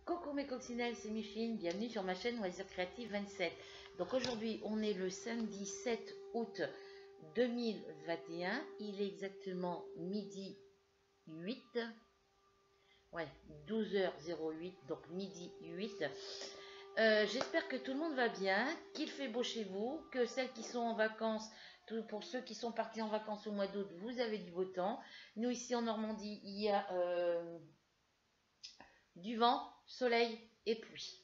Coucou mes coccinelles, c'est Micheline, bienvenue sur ma chaîne Loisirs Créatifs 27. Donc aujourd'hui on est le samedi 7 août 2021, il est exactement midi 8, ouais 12h08, donc midi 8. J'espère que tout le monde va bien, qu'il fait beau chez vous, que celles qui sont en vacances, pour ceux qui sont partis en vacances au mois d'août, vous avez du beau temps. Nous ici en Normandie, il y a du vent, soleil et pluie.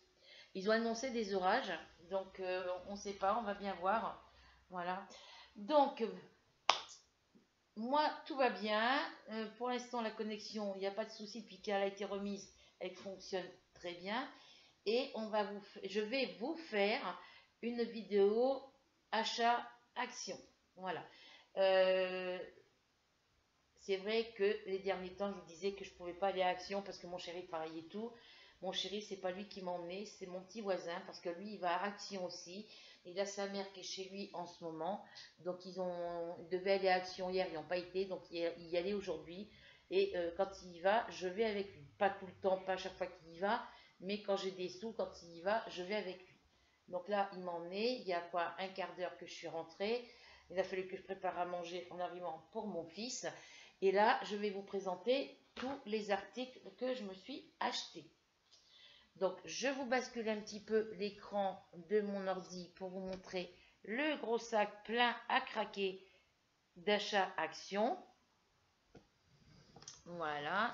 Ils ont annoncé des orages, donc on ne sait pas, on va bien voir. Voilà. Donc, moi, tout va bien. Pour l'instant, la connexion, il n'y a pas de souci depuis qu'elle a été remise, elle fonctionne très bien. Et je vais vous faire une vidéo achat-action. Voilà. C'est vrai que les derniers temps, je vous disais que je ne pouvais pas aller à Action parce que mon chéri travaillait et tout. Mon chéri, c'est pas lui qui m'emmenait, c'est mon petit voisin parce que lui, il va à Action aussi. Il a sa mère qui est chez lui en ce moment. Donc, ils devaient aller à Action hier, ils n'ont pas été. Donc, il y allait aujourd'hui. Et quand il y va, je vais avec lui. Pas tout le temps, pas à chaque fois qu'il y va. Mais quand j'ai des sous, quand il y va, je vais avec lui. Donc là, il m'a emmené. Il y a quoi, un quart d'heure que je suis rentrée. Il a fallu que je prépare à manger en arrivant pour mon fils. Et là, je vais vous présenter tous les articles que je me suis achetés. Donc, je vous bascule un petit peu l'écran de mon ordi pour vous montrer le gros sac plein à craquer d'achat action. Voilà.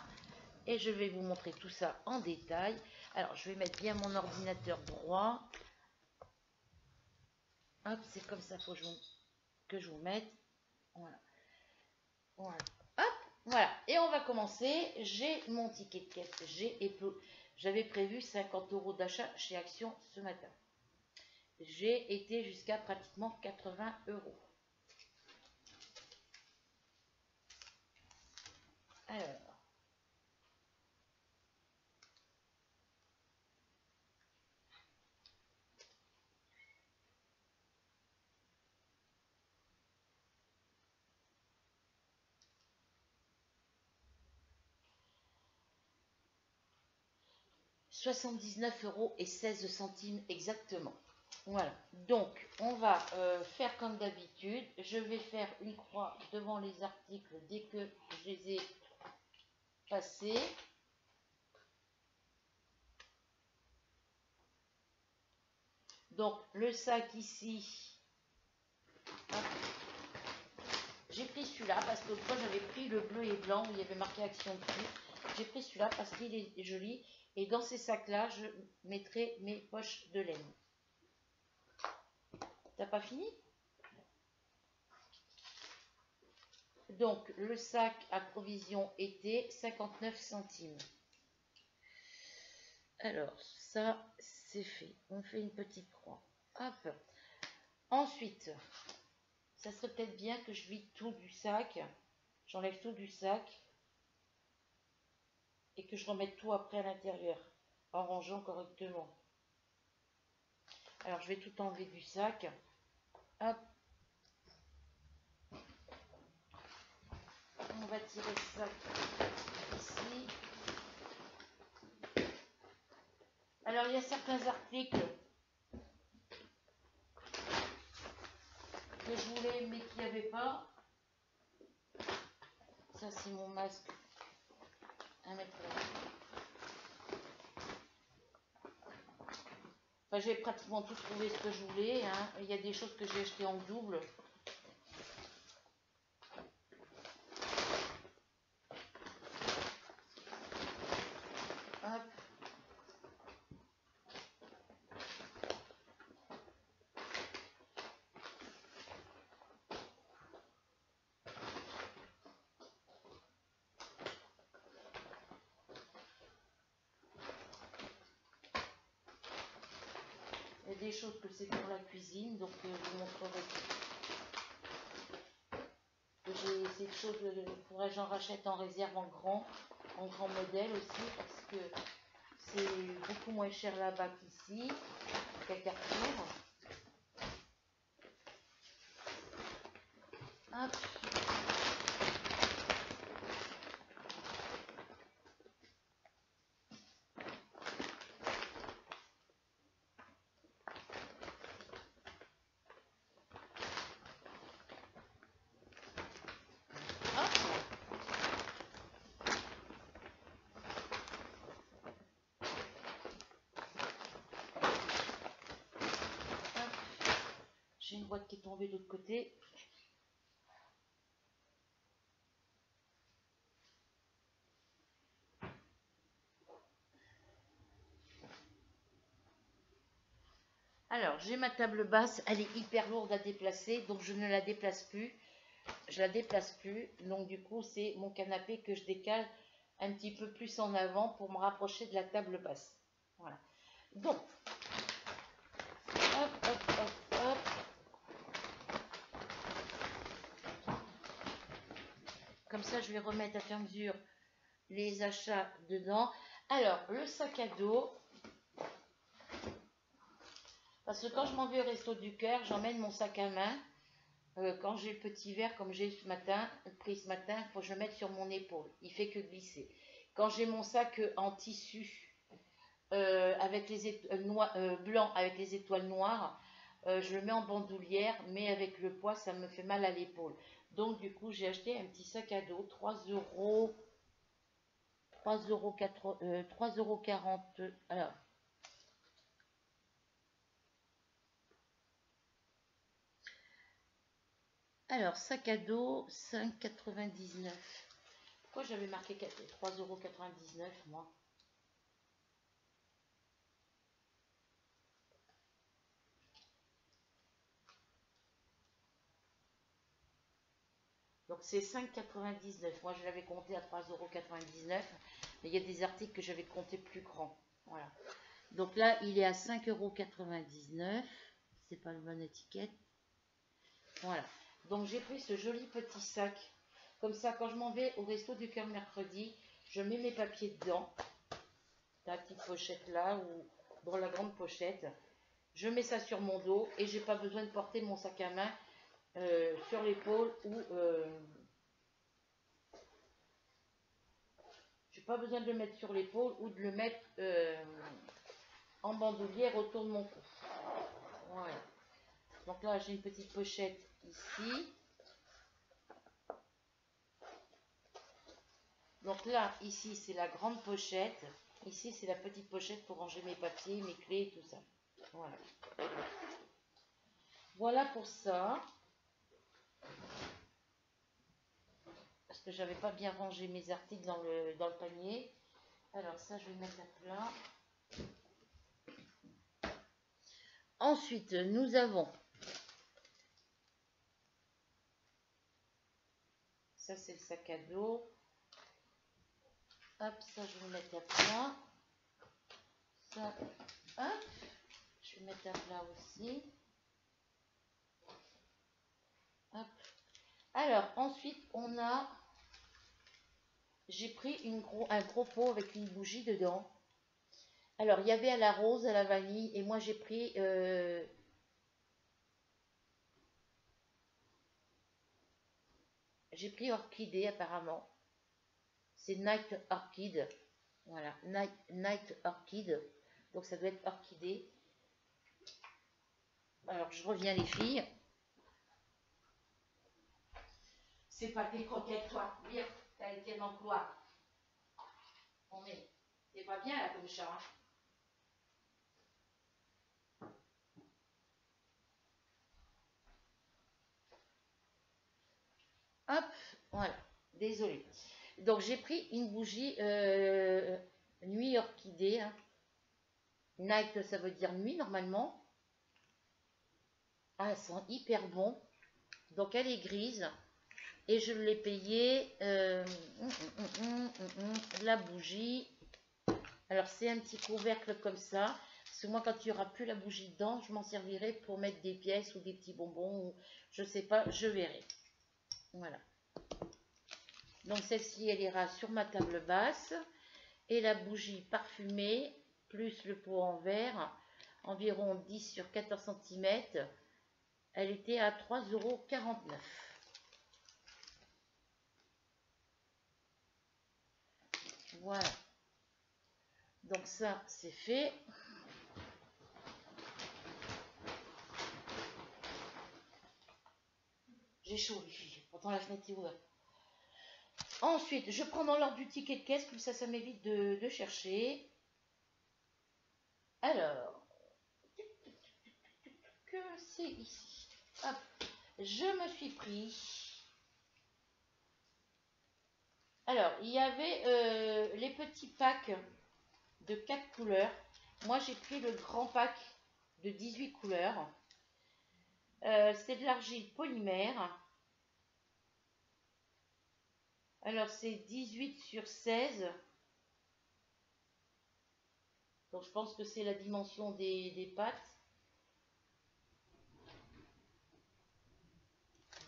Et je vais vous montrer tout ça en détail. Alors, je vais mettre bien mon ordinateur droit. Hop, c'est comme ça que je vous mette. Voilà. Voilà. Hop, voilà. Et on va commencer. J'ai mon ticket de caisse. J'avais prévu 50 € d'achat chez Action ce matin. J'ai été jusqu'à pratiquement 80 €. Alors. « 79,16 € exactement. Voilà, donc on va faire comme d'habitude. Je vais faire une croix devant les articles dès que je les ai passés. Donc le sac ici, j'ai pris celui-là parce que moi j'avais pris le bleu et blanc où il y avait marqué Action dessus. J'ai pris celui-là parce qu'il est joli. Et dans ces sacs-là, je mettrai mes poches de laine. T'as pas fini? Donc, le sac à provision été, 59 centimes. Alors, ça, c'est fait. On fait une petite croix. Hop. Ensuite, ça serait peut-être bien que je vide tout du sac. J'enlève tout du sac. Et que je remette tout après à l'intérieur. En rangeant correctement. Alors, je vais tout enlever du sac. Hop. On va tirer ça ici. Alors, il y a certains articles que je voulais mais qu'il n'y avait pas. Ça, c'est mon masque à mettre là. Enfin, j'ai pratiquement tout trouvé ce que je voulais. Hein. Il y a des choses que j'ai achetées en double. Hop. Il y a des choses que c'est pour la cuisine, donc je vous montrerai. J'ai ces choses, il faudrait que j'en rachète en réserve en grand modèle aussi, parce que c'est beaucoup moins cher là-bas qu'ici, qu'à Carrefour. Hop. une boîte qui est tombée de l'autre côté. Alors, j'ai ma table basse, elle est hyper lourde à déplacer, donc je ne la déplace plus. Je la déplace plus, donc du coup, c'est mon canapé que je décale un petit peu plus en avant pour me rapprocher de la table basse. Voilà. Donc, hop, hop, hop, hop. Comme ça, je vais remettre à fur et à mesure les achats dedans. Alors, le sac à dos. Parce que quand je m'en vais au Resto du Cœur, j'emmène mon sac à main. Quand j'ai le petit verre comme j'ai pris ce matin, il faut que je le mette sur mon épaule. Il fait que glisser. Quand j'ai mon sac en tissu avec les blanc avec les étoiles noires, je le mets en bandoulière, mais avec le poids, ça me fait mal à l'épaule. Donc du coup, j'ai acheté un petit sac à dos, 3 euros 40. Alors, sac à dos, 5,99 €. Pourquoi j'avais marqué 3,99 € moi? Donc c'est 5,99 €. Moi je l'avais compté à 3,99 €. Mais il y a des articles que j'avais compté plus grand. Voilà. Donc là, il est à 5,99 €. C'est pas la bonne étiquette. Voilà. Donc j'ai pris ce joli petit sac. Comme ça, quand je m'en vais au Resto du Cœur mercredi, je mets mes papiers dedans. Dans la petite pochette là ou dans la grande pochette. Je mets ça sur mon dos et j'ai pas besoin de porter mon sac à main sur l'épaule ou j'ai pas besoin de le mettre sur l'épaule ou de le mettre en bandoulière autour de mon cou. Voilà. Donc là j'ai une petite pochette ici. Donc là ici c'est la grande pochette. Ici c'est la petite pochette pour ranger mes papiers, mes clés, tout ça. Voilà. Voilà pour ça. Parce que j'avais pas bien rangé mes articles dans le panier. Alors ça je vais mettre à plat. Ensuite nous avons, ça c'est le sac à dos. Hop, ça je vais le mettre à plat. Ça, hop, je vais mettre à plat aussi. Hop. Alors ensuite on a, j'ai pris un gros pot avec une bougie dedans. Alors il y avait à la rose, à la vanille, et moi j'ai pris orchidée apparemment. C'est Night Orchid. Voilà, Night Orchid. Donc ça doit être orchidée. Alors je reviens les filles. C'est pas tes croquettes toi. Viens, t'as été dans le couloir. On est. C'est pas bien là comme ça. Hein. Hop, voilà. Désolée. Donc j'ai pris une bougie nuit orchidée. Hein. Night, ça veut dire nuit normalement. Ah, elles sont hyper bon. Donc elle est grise. Et je l'ai payée la bougie. Alors c'est un petit couvercle comme ça. Parce que moi quand il n'y aura plus la bougie dedans, je m'en servirai pour mettre des pièces ou des petits bonbons. Ou je sais pas, je verrai. Voilà. Donc celle-ci, elle ira sur ma table basse. Et la bougie parfumée, plus le pot en verre, environ 10 sur 14 cm, elle était à 3,49 €. Voilà. Donc ça, c'est fait. J'ai chaud les filles, pourtant la fenêtre est ouverte. Ensuite, je prends dans l'ordre du ticket de caisse, comme ça m'évite de chercher. Alors, que c'est ici. Hop, je me suis pris. Alors, il y avait les petits packs de 4 couleurs. Moi, j'ai pris le grand pack de 18 couleurs. C'est de l'argile polymère. Alors, c'est 18 sur 16. Donc, je pense que c'est la dimension des pâtes.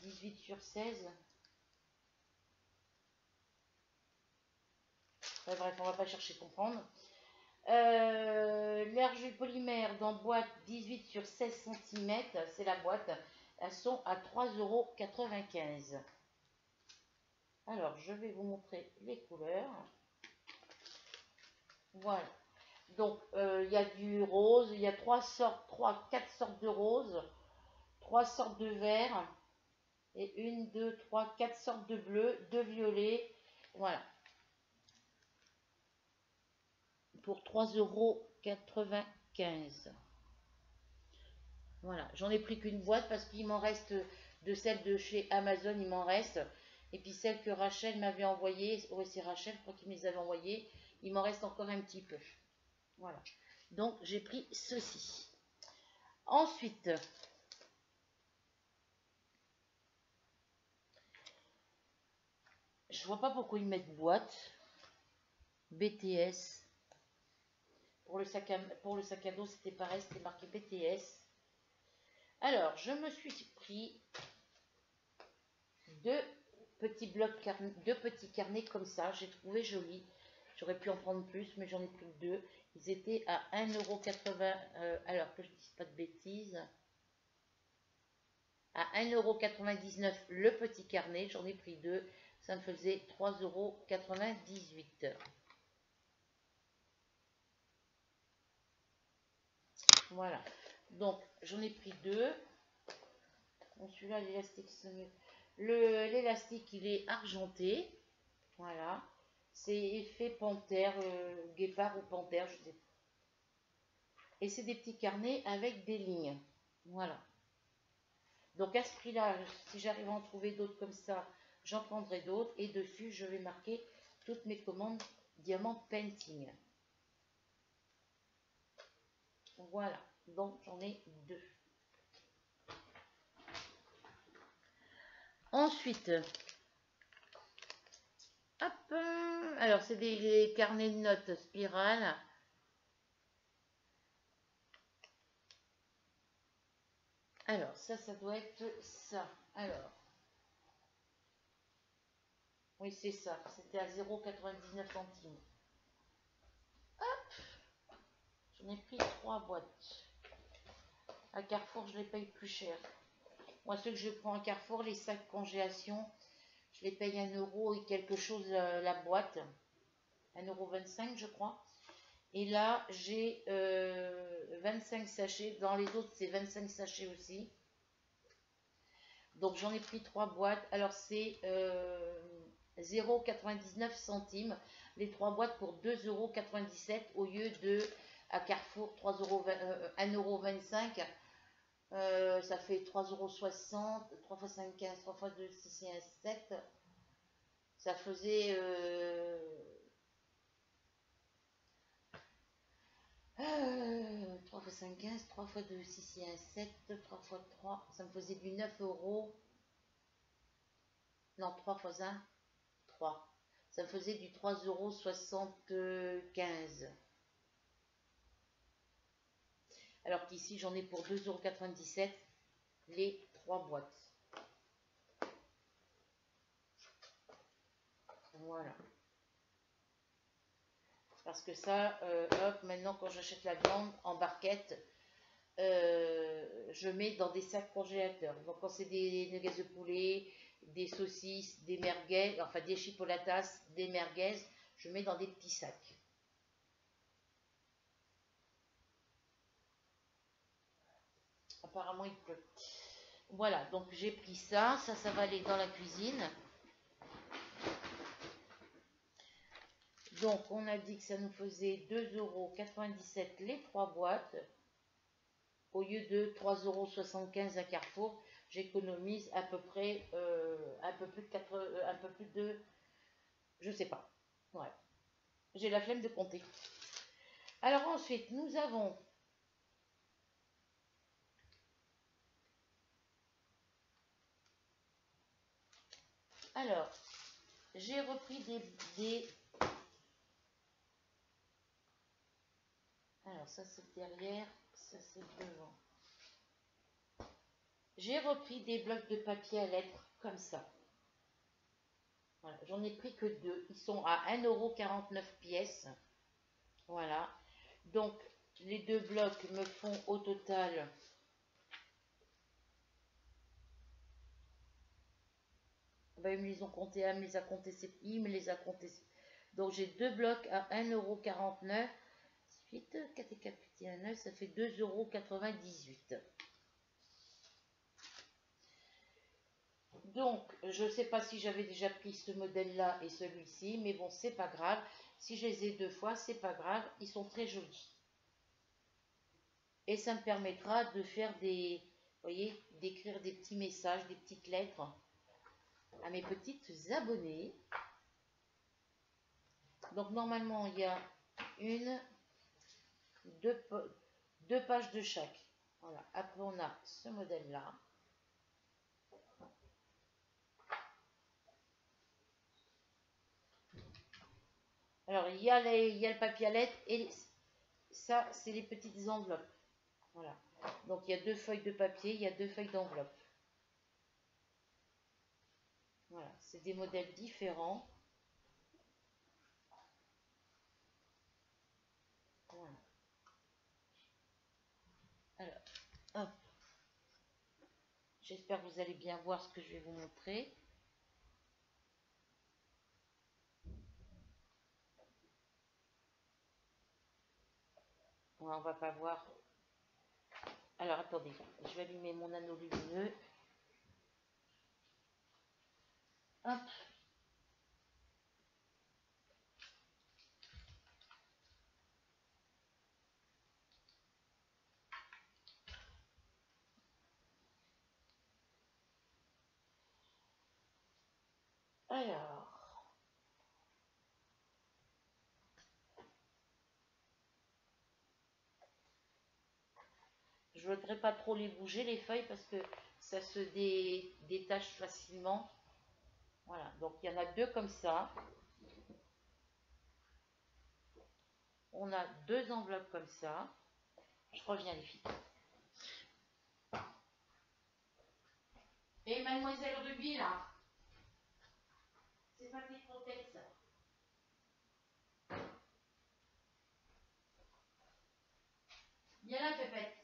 18 sur 16. Enfin, bref, on va pas chercher à comprendre. L'argile polymère dans boîte 18 sur 16 cm, c'est la boîte. Elles sont à 3,95 €. Alors, je vais vous montrer les couleurs. Voilà. Donc, il y a du rose, il y a 4 sortes de rose, 3 sortes de vert, et 1, 2, 3, 4 sortes de bleu, de violet. Voilà. Pour 3,95 €. Voilà. J'en ai pris qu'une boîte parce qu'il m'en reste de celle de chez Amazon, il m'en reste. Et puis celle que Rachel m'avait envoyée, oui c'est Rachel, je crois qu'il me les avait envoyées, il m'en reste encore un petit peu. Voilà. Donc j'ai pris ceci. Ensuite, je vois pas pourquoi ils mettent boîte. BTS. Pour le sac à dos, c'était pareil, c'était marqué BTS. Alors, je me suis pris deux petits carnets comme ça. J'ai trouvé joli. J'aurais pu en prendre plus, mais j'en ai pris que 2. Ils étaient à 1,80 €. Alors que je ne dise pas de bêtises. À 1,99 € le petit carnet. J'en ai pris 2. Ça me faisait 3,98 €. Voilà. Donc, j'en ai pris 2. Bon, celui-là, l'élastique, c'est mieux. L'élastique, il est argenté. Voilà. C'est effet panthère, guépard ou panthère, je sais pas. Et c'est des petits carnets avec des lignes. Voilà. Donc à ce prix-là, si j'arrive à en trouver d'autres comme ça, j'en prendrai d'autres. Et dessus, je vais marquer toutes mes commandes Diamant Painting. Voilà. Donc j'en ai 2. Ensuite, hop, alors c'est des carnets de notes spirale. Alors, ça doit être ça. Alors, oui, c'est ça. C'était à 0,99 €. Hop, j'en ai pris 3 boîtes. À Carrefour, je les paye plus cher. Moi, ceux que je prends à Carrefour, les sacs congélation, je les paye 1 € et quelque chose la boîte. 1,25 € je crois. Et là, j'ai 25 sachets. Dans les autres, c'est 25 sachets aussi. Donc, j'en ai pris 3 boîtes. Alors, c'est 0,99 €. Les 3 boîtes pour 2,97 € au lieu de, à Carrefour, 1,25 €. Ça fait 3,60 €. 3 x 5, 15. 3 x 2, 6 et 1, 7. Ça faisait... 3 x 5, 15, 3 x 2, 6 et 1, 7, 3 x 3, ça me faisait du 9 €. Non, 3 x 1, 3. Ça me faisait du 3,75 €. Alors qu'ici, j'en ai pour 2,97 € les 3 boîtes. Voilà. Parce que ça, hop, maintenant quand j'achète la viande en barquette, je mets dans des sacs congélateurs. Donc quand c'est des nuggets de poulet, des saucisses, des merguez, enfin des chipolatas, des merguez, je mets dans des petits sacs. Apparemment il pleut. Voilà, donc j'ai pris ça, ça va aller dans la cuisine. Donc on a dit que ça nous faisait 2,97 € les 3 boîtes, au lieu de 3,75 € à Carrefour. j'économise à peu près un peu plus de 4, un peu plus de, je sais pas. Ouais, j'ai la flemme de compter. Alors ensuite, nous avons alors j'ai repris des alors ça c'est derrière, ça c'est devant. J'ai repris des blocs de papier à lettres comme ça. Voilà, j'en ai pris que deux. Ils sont à 1,49 € pièce. Voilà. Donc, les deux blocs me font au total. Ben, ils me les ont comptés, il me les a comptés. Donc, j'ai deux blocs à 1,49 €. 8, 4 et 4, 9, ça fait 2,98 €. Donc, je ne sais pas si j'avais déjà pris ce modèle-là et celui-ci, mais bon, c'est pas grave. Si je les ai deux fois, c'est pas grave. Ils sont très jolis. Et ça me permettra de faire des, vous voyez, d'écrire des petits messages, des petites lettres à mes petites abonnées. Donc, normalement, il y a deux pages de chaque. Voilà. Après, on a ce modèle-là. Alors, il y a le papier à lettres et ça, c'est les petites enveloppes. Voilà. Donc, il y a deux feuilles de papier, il y a deux feuilles d'enveloppe. Voilà. C'est des modèles différents. Voilà. Alors, hop. J'espère que vous allez bien voir ce que je vais vous montrer. Ouais, on va pas voir. Alors, attendez. Je vais allumer mon anneau lumineux. Hop. Alors, je ne voudrais pas trop les bouger, les feuilles, parce que ça se détache facilement. Voilà, donc il y en a deux comme ça. On a deux enveloppes comme ça. Je reviens les filles. Et mademoiselle Ruby, là, c'est pas tes croquettes, ça. Viens là, Pépette.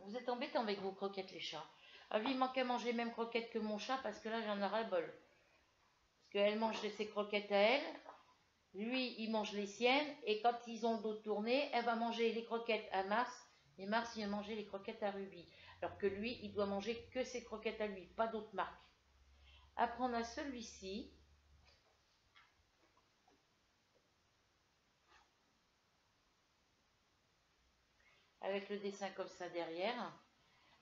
Vous êtes embêtants avec vos croquettes, les chats. Ah oui, il manque à manger les mêmes croquettes que mon chat, parce que là, j'en ai ras-le-bol. Parce qu'elle mange ses croquettes à elle, lui, il mange les siennes, et quand ils ont le dos tourné, elle va manger les croquettes à Mars, et Mars, il va manger les croquettes à Ruby. Alors que lui, il doit manger que ses croquettes à lui, pas d'autres marques. Après, on a celui-ci. Avec le dessin comme ça derrière.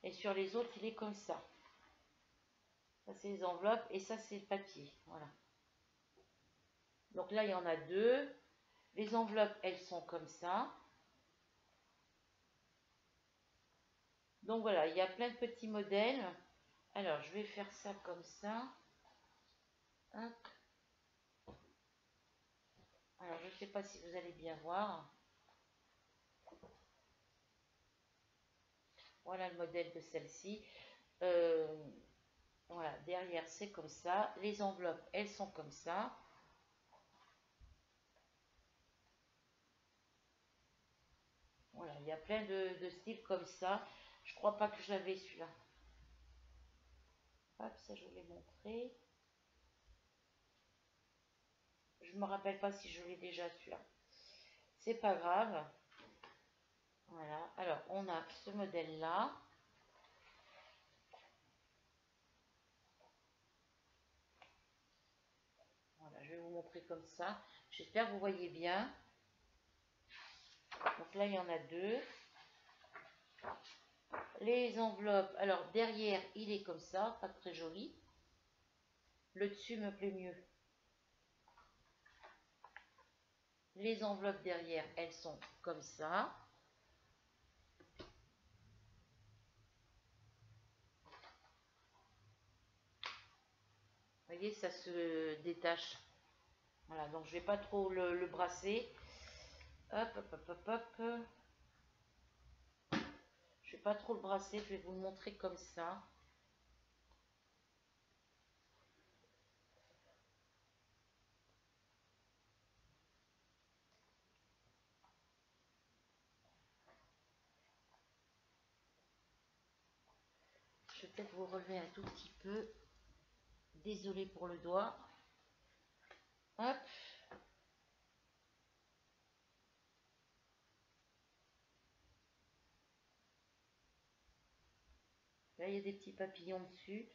Et sur les autres, il est comme ça. Ça, c'est les enveloppes, et ça, c'est le papier. Voilà. Donc là, il y en a deux. Les enveloppes, elles sont comme ça. Donc voilà, il y a plein de petits modèles. Alors, je vais faire ça comme ça. Hop. Alors, je ne sais pas si vous allez bien voir. Voilà le modèle de celle-ci. Voilà, derrière, c'est comme ça. Les enveloppes, elles sont comme ça. Voilà, il y a plein de styles comme ça. Je crois pas que j'avais celui-là. Hop, ça, je vous l'ai montré. Je me rappelle pas si je l'ai déjà celui-là. C'est pas grave. Voilà. Alors, on a ce modèle-là. Voilà, je je vais vous montrer comme ça. J'espère que vous voyez bien. Donc là, il y en a deux. Les enveloppes, alors derrière, il est comme ça, pas très joli. Le dessus me plaît mieux. Les enveloppes derrière, elles sont comme ça. Vous voyez, ça se détache. Voilà, donc je vais pas trop le brasser. Hop, hop, hop, hop, hop. Je vais pas trop le brasser, je vais vous le montrer comme ça. Je vais peut-être vous relever un tout petit peu. Désolée pour le doigt. Hop. Là, il y a des petits papillons dessus.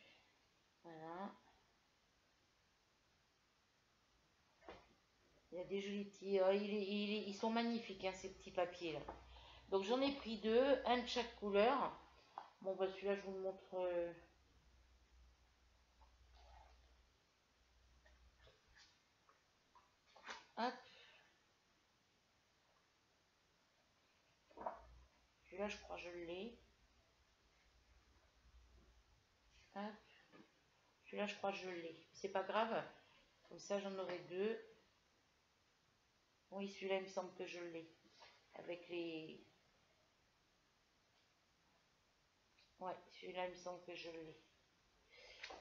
Voilà. Il y a des jolis petits... ils sont magnifiques, hein, ces petits papiers-là. Donc, j'en ai pris deux, un de chaque couleur. Bon, bah celui-là, je vous le montre... Hop. Celui-là, je crois que je l'ai. Hop. Celui-là, je crois que je l'ai. C'est pas grave. Comme ça, j'en aurai deux. Oui, celui-là, il me semble que je l'ai. Avec les... Ouais, celui-là, il me semble que je l'ai.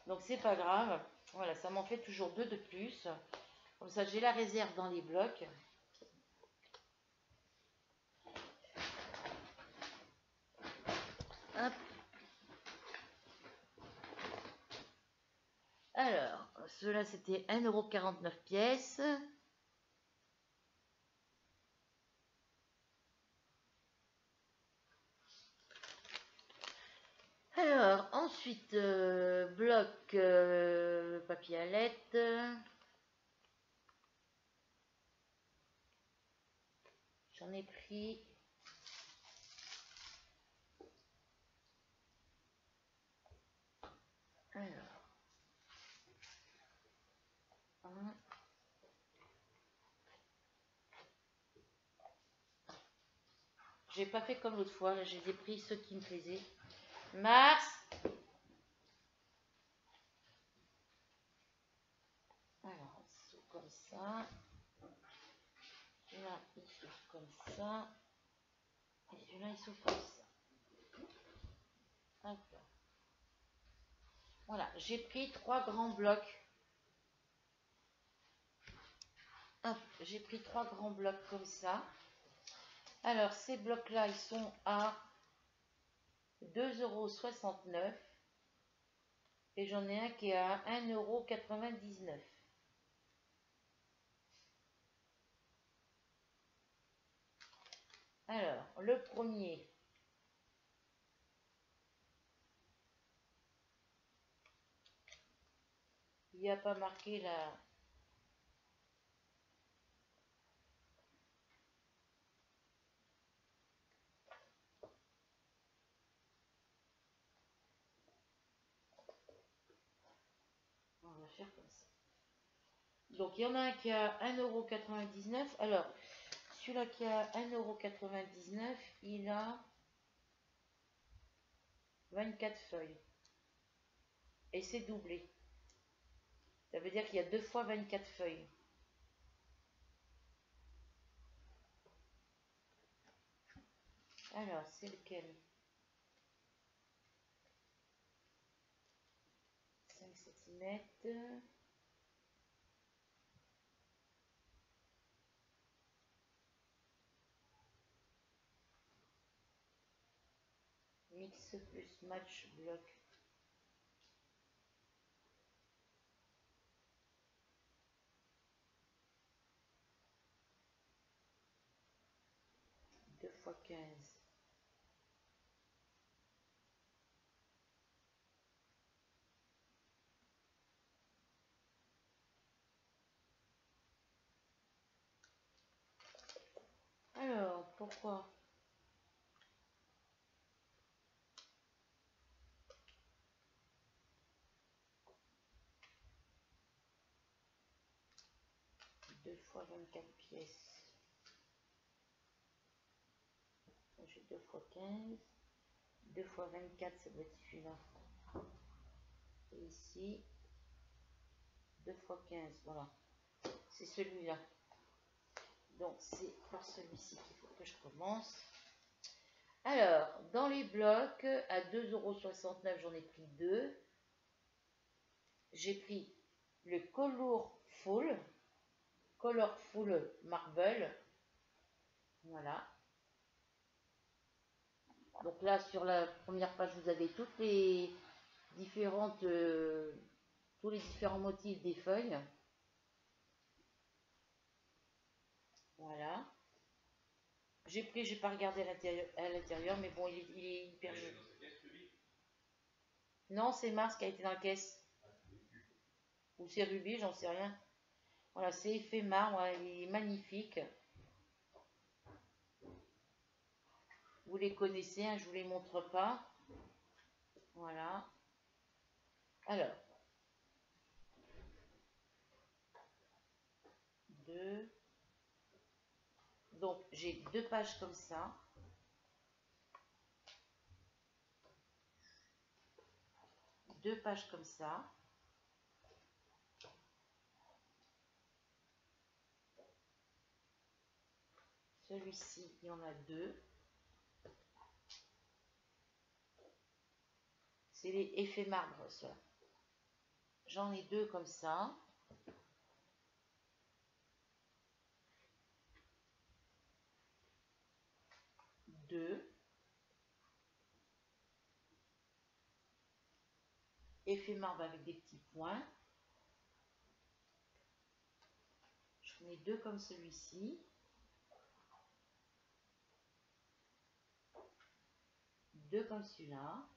Donc, c'est pas grave. Voilà, ça m'en fait toujours deux de plus. Comme ça, j'ai la réserve dans les blocs. Hop. Alors, ceux-là, c'était 1,49 € pièce. Alors, ensuite, bloc papier à lettres. J'en ai pris... Alors, un. J'ai pas fait comme l'autre fois, là, j'ai pris ceux qui me plaisaient. Mars. Alors, ils sont comme ça. Là, ils sont comme ça. Et celui-là, ils sont comme ça. Hop. Voilà, j'ai pris 3 grands blocs. Hop, j'ai pris 3 grands blocs comme ça. Alors, ces blocs-là, ils sont à 2,69 € et j'en ai un qui est à 1,99 €. Alors, le premier, il n'y a pas marqué la... On va faire comme ça. Donc, il y en a un qui a 1,99 €. Alors, celui-là qui a 1,99 €, il a 24 feuilles. Et c'est doublé. Ça veut dire qu'il y a 2 fois 24 feuilles. Alors, c'est lequel? 5 cm. Mix plus match bloc. Deux fois 15. Alors, pourquoi? Deux fois 24 pièces. J'ai 2 fois 15. 2 fois 24, ça doit être celui-là. Et ici, 2 fois 15, voilà. C'est celui-là. Donc, c'est par celui-ci qu'il faut que je commence. Alors, dans les blocs, à 2,69 €, j'en ai pris 2. J'ai pris le Colorful Marble. Voilà. Donc là, sur la première page, vous avez toutes les différentes, tous les différents motifs des feuilles. Voilà. J'ai pas regardé à l'intérieur, mais bon, il est hyper joli. Non, c'est Mars qui a été dans la caisse. Ou c'est Ruby, j'en sais rien. Voilà, c'est éphémère, voilà, il est magnifique. Vous les connaissez, hein, je vous les montre pas. Voilà. Alors, 2. Donc, j'ai 2 pages comme ça. Deux pages comme ça. Celui-ci, il y en a 2. C'est les effets marbre, ça. J'en ai 2 comme ça. 2. Effet marbre avec des petits points. J'en ai 2 comme celui-ci. 2 comme celui-là.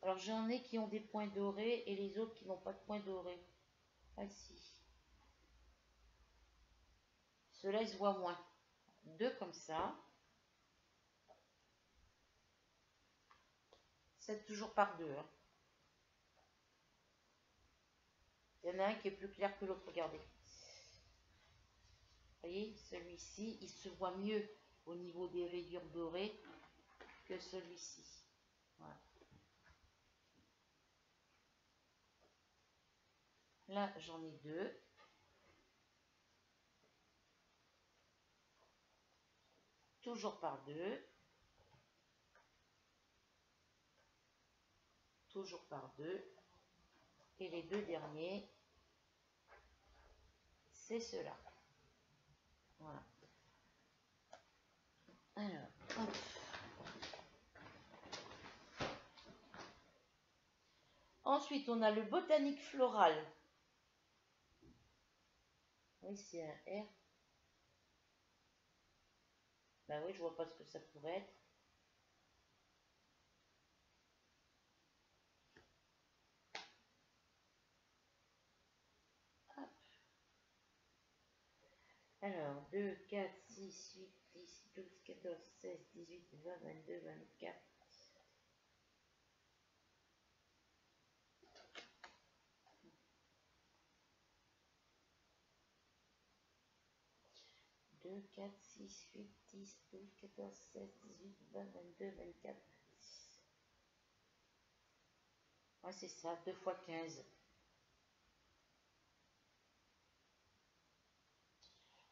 Alors j'en ai qui ont des points dorés et les autres qui n'ont pas de points dorés. Ah si. Ceux-là, ils se voient moins. 2 comme ça. 7 toujours par 2. Hein. Il y en a un qui est plus clair que l'autre, regardez. Vous voyez, celui-ci, il se voit mieux au niveau des rayures dorées que celui-ci. Voilà. Là, j'en ai 2. Toujours par 2. Toujours par 2. Et les 2 derniers, c'est ceux-là. Voilà. Alors, hop. Ensuite, on a le botanique floral. Oui, c'est un R. Ben oui, je vois pas ce que ça pourrait être. Hop. Alors, 2, 4, 6, 8, 10, 12, 14, 16, 18, 20, 22, 24. 2, 4, 6, 8, 10, 12, 14, 16, 18, 20, 22, 24. Ouais, c'est ça, 2 fois 15.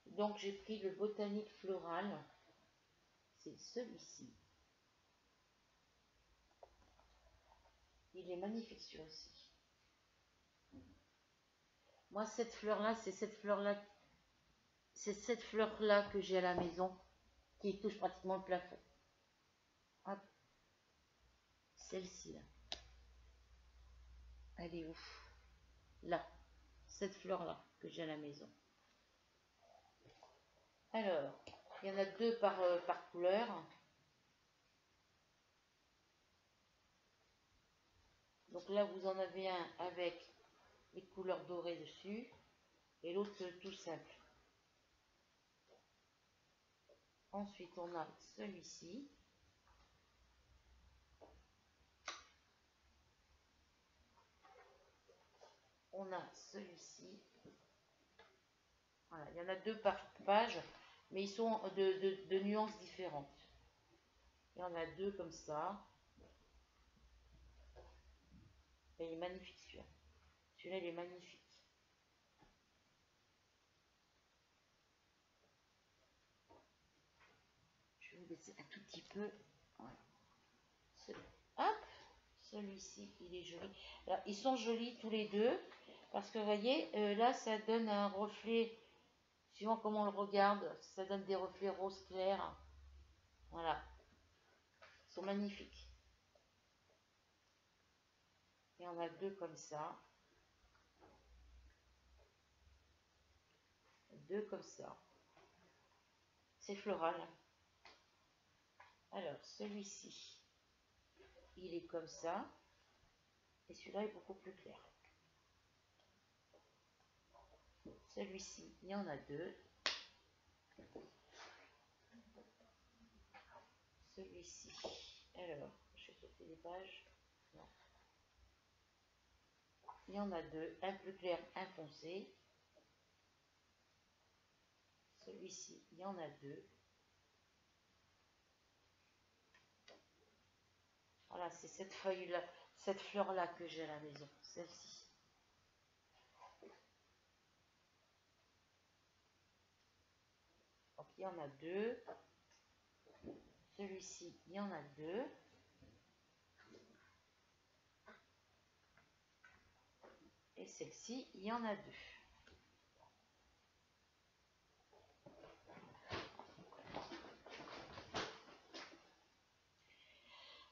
Donc, j'ai pris le botanique floral. C'est celui-ci. Il est magnifique celui-ci. Moi, cette fleur-là, c'est cette fleur-là que j'ai à la maison qui touche pratiquement le plafond. Hop. Celle-ci, là. Elle est où? Là. Cette fleur-là que j'ai à la maison. Alors, il y en a 2 par couleur. Donc là, vous en avez un avec les couleurs dorées dessus. Et l'autre tout simple. Ensuite, on a celui-ci. On a celui-ci. Voilà, il y en a 2 par page, mais ils sont de nuances différentes. Il y en a 2 comme ça. Et il est magnifique celui-là. Celui-là, il est magnifique. Je vais vous baisser un tout petit peu. Voilà. Hop, celui-ci, il est joli. Alors, ils sont jolis tous les deux. Parce que vous voyez, là, ça donne un reflet. Suivant comment on le regarde, ça donne des reflets rose clair. Voilà. Ils sont magnifiques. Il y en a 2 comme ça. 2 comme ça. C'est floral. Alors, celui-ci, il est comme ça. Et celui-là est beaucoup plus clair. Celui-ci, il y en a 2. Celui-ci, alors, je vais sauter les pages. Non. Il y en a 2, un plus clair, un foncé. Celui-ci, il y en a 2. Voilà, c'est cette feuille-là, cette fleur-là que j'ai à la maison, celle-ci. Donc, il y en a 2. Celui-ci, il y en a 2. Et celle-ci, il y en a 2.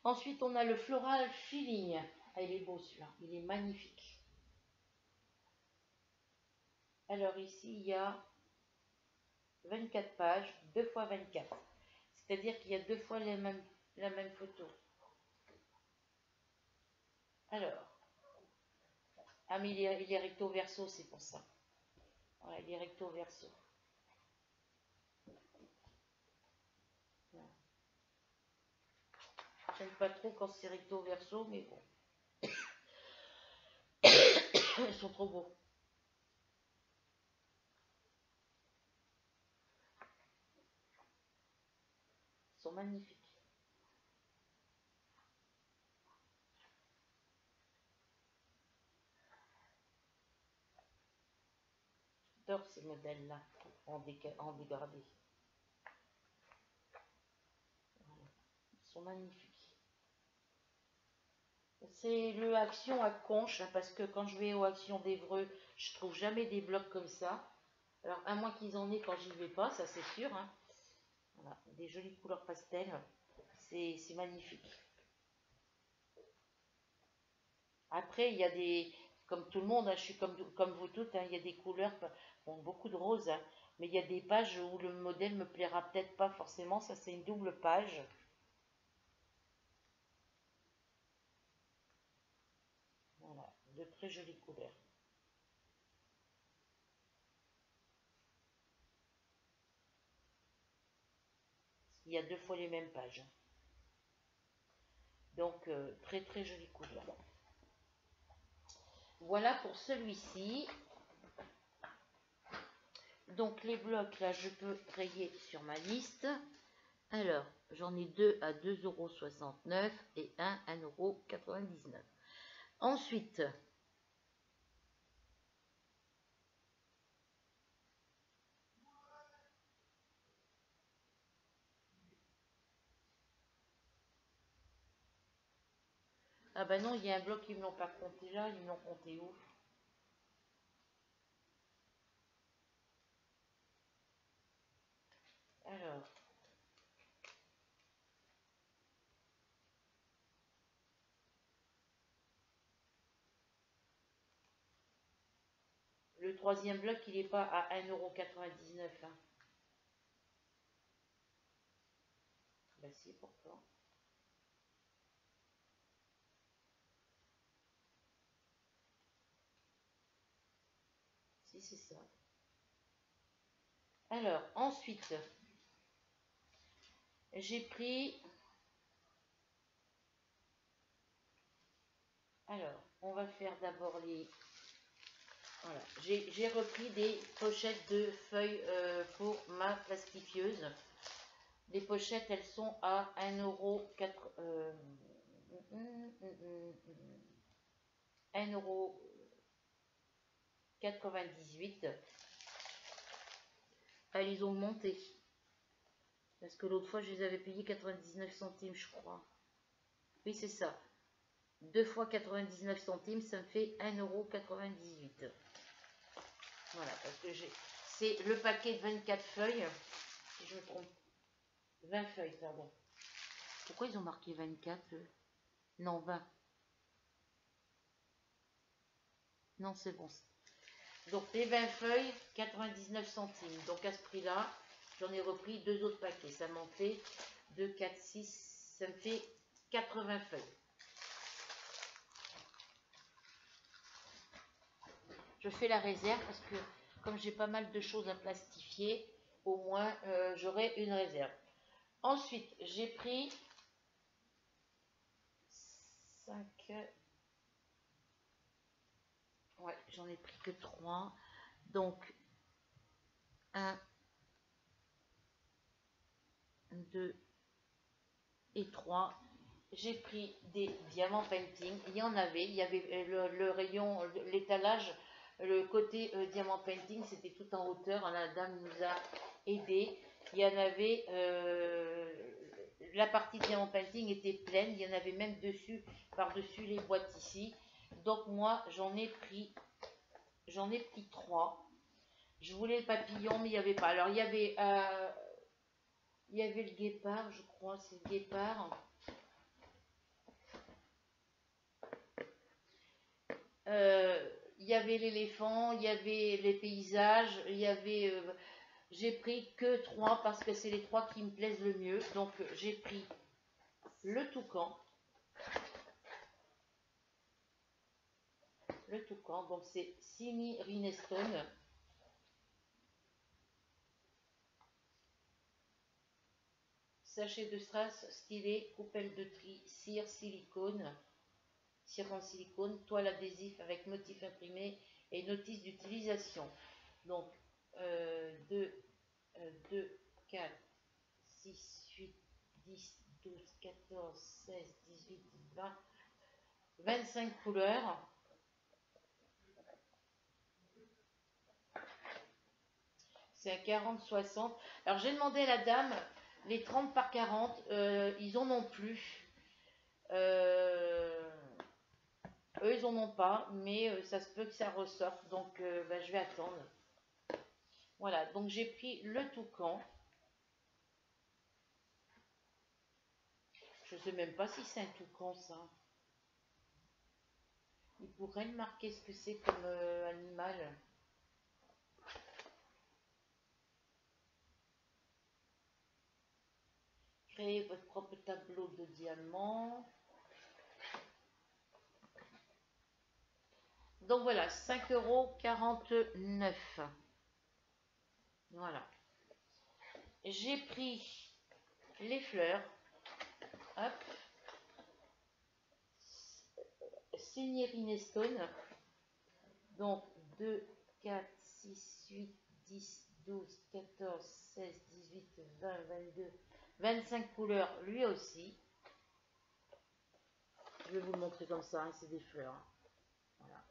Ensuite, on a le floral feeling. Ah, il est beau celui-là, il est magnifique. Alors ici, il y a 24 pages, 2 fois 24. C'est-à-dire qu'il y a 2 fois la même photo. Alors, ah mais il est recto verso, c'est pour ça. Voilà, il est recto verso. Voilà. J'aime pas trop quand c'est recto verso, mais bon. Ils sont trop beaux. Ils sont magnifiques. J'adore ces modèles-là, en dégradé. Voilà. Ils sont magnifiques. C'est le Action à Conches, hein, parce que quand je vais au Action d'Évreux, je trouve jamais des blocs comme ça. Alors, à moins qu'ils en aient quand j'y vais pas, ça c'est sûr. Hein. Voilà, des jolies couleurs pastel, c'est magnifique. Après, il y a des, comme tout le monde, hein, je suis comme vous toutes, hein, il y a des couleurs, bon, beaucoup de roses, hein, mais il y a des pages où le modèle me plaira peut-être pas forcément, ça c'est une double page. Voilà, de très jolies couleurs. Il y a 2 fois les mêmes pages. Donc, très très jolies couleurs. Voilà pour celui-ci. Donc, les blocs, là, je peux rayer sur ma liste. Alors, j'en ai 2 à 2,69 € et un à 1,99 €. Ensuite, ah ben non, il y a un bloc, ils ne me l'ont pas compté là, ils me l'ont compté où? Alors, le troisième bloc, il n'est pas à 1,99 €. Hein. Ben si, pourquoi? c'est ça. Alors, ensuite, j'ai pris... Alors, on va faire d'abord les... Voilà, j'ai repris des pochettes de feuilles pour ma plastifieuse. Les pochettes, elles sont à 1,98 €. Ah, ils ont monté. Parce que l'autre fois, je les avais payés 99 centimes, je crois. Oui, c'est ça. 2 fois 99 centimes, ça me fait 1,98 €. Voilà, parce que c'est le paquet de 24 feuilles, si je me trompe. 20 feuilles, pardon. Pourquoi ils ont marqué 24 Non, 20. Non, c'est bon. Donc, les 20 feuilles, 99 centimes. Donc, à ce prix-là, j'en ai repris 2 autres paquets. Ça m'en fait 2, 4, 6, ça me fait 80 feuilles. Je fais la réserve parce que comme j'ai pas mal de choses à plastifier, au moins j'aurai une réserve. Ensuite, j'ai pris 5... Ouais, j'en ai pris que 3. Donc, 1, 2 et 3. J'ai pris des diamants painting. Il y en avait. Il y avait le rayon, l'étalage, le côté diamant painting, c'était tout en hauteur. La dame nous a aidés. Il y en avait... la partie diamant painting était pleine. Il y en avait même dessus, par-dessus les boîtes ici. Donc moi, j'en ai pris 3. Je voulais le papillon, mais il n'y avait pas. Alors, il y avait le guépard, je crois, c'est le guépard. Il y avait l'éléphant, il y avait les paysages, il y avait... j'ai pris que 3 parce que c'est les 3 qui me plaisent le mieux. Donc, j'ai pris le toucan. Le toucan, donc c'est Simi Rinestone. Sachet de strass, stylet, coupelle de tri, cire, silicone. Cire en silicone, toile adhésif avec motif imprimé et notice d'utilisation. Donc 2, 4, 6, 8, 10, 12, 14, 16, 18, 20, 25 couleurs. C'est à 40-60. Alors j'ai demandé à la dame, les 30 par 40, ils en ont plus. Eux, ils en ont pas, mais ça se peut que ça ressorte, donc je vais attendre. Voilà, donc j'ai pris le toucan. Je sais même pas si c'est un toucan, ça. Il pourrait me marquer ce que c'est comme animal. Créez votre propre tableau de diamants. Donc voilà, 5,49 €. Voilà. J'ai pris les fleurs. Hop. Signé Rinestone. Donc 2, 4, 6, 8, 10, 12, 14, 16, 18, 20, 22, 25 couleurs, lui aussi. Je vais vous le montrer comme ça, hein, c'est des fleurs. Voilà.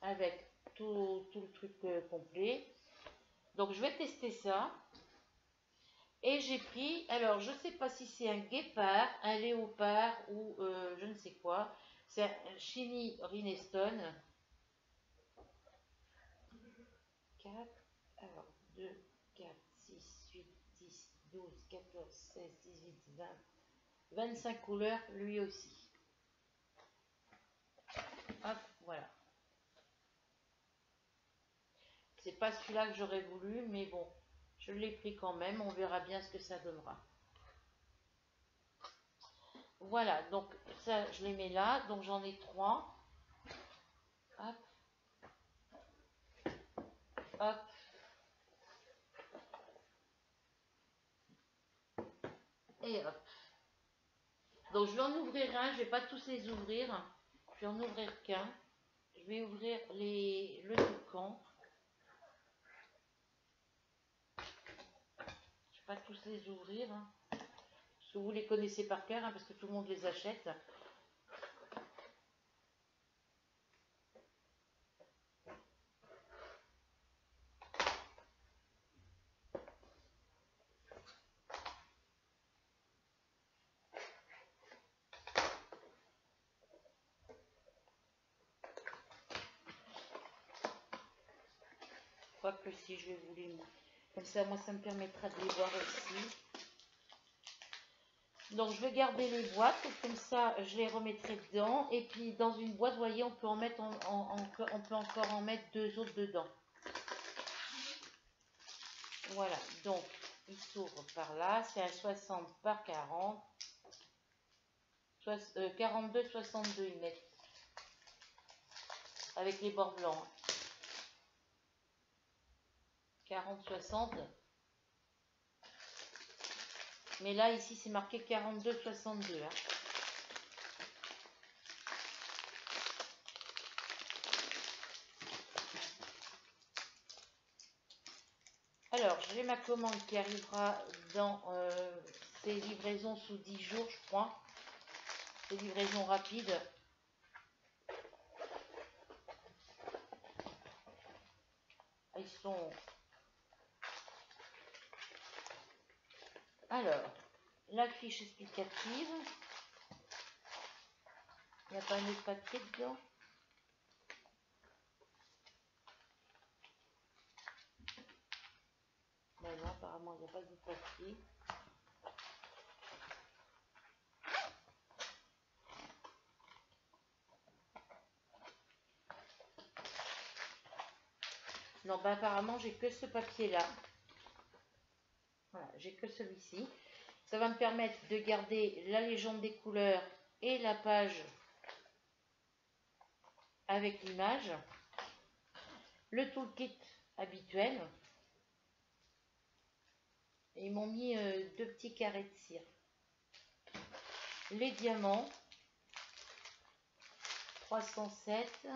Avec tout le truc complet. Donc je vais tester ça. Et j'ai pris, alors je ne sais pas si c'est un guépard, un léopard ou je ne sais quoi. C'est un Chini Rinestone. 4, alors 2, 4, 6, 8, 10, 12, 14, 16, 18, 20, 25 couleurs, lui aussi. Hop, voilà. C'est pas celui-là que j'aurais voulu, mais bon, je l'ai pris quand même. On verra bien ce que ça donnera. Voilà, donc ça, je les mets là. Donc j'en ai 3. Hop. hop. Et hop. Donc je vais en ouvrir un, je vais pas tous les ouvrir. Je vais en ouvrir qu'un. Je vais ouvrir le toucan. Je vais pas tous les ouvrir. Parce que vous les connaissez par cœur, parce que tout le monde les achète. Que si je vais vous les montrer. Comme ça, moi, ça me permettra de les voir aussi. Donc, je vais garder les boîtes. Comme ça, je les remettrai dedans. Et puis, dans une boîte, vous voyez, on peut en mettre on peut encore en mettre deux autres dedans. Voilà. Donc, il s'ouvre par là. C'est un 60 par 40. 42, 62, ils mettent. Avec les bords blancs. 40, 60. Mais là, ici, c'est marqué 42, 62. Hein. Alors, j'ai ma commande qui arrivera dans ces livraisons sous 10 jours, je crois. Ces livraisons rapides. Ils sont... Alors, la fiche explicative. Il n'y a pas un autre papier dedans? Ben non, apparemment, il n'y a pas de papier. Non, ben apparemment, j'ai que ce papier-là. Voilà, j'ai que celui-ci. Ça va me permettre de garder la légende des couleurs et la page avec l'image. Le toolkit habituel. Et ils m'ont mis deux petits carrés de cire. Les diamants. 307,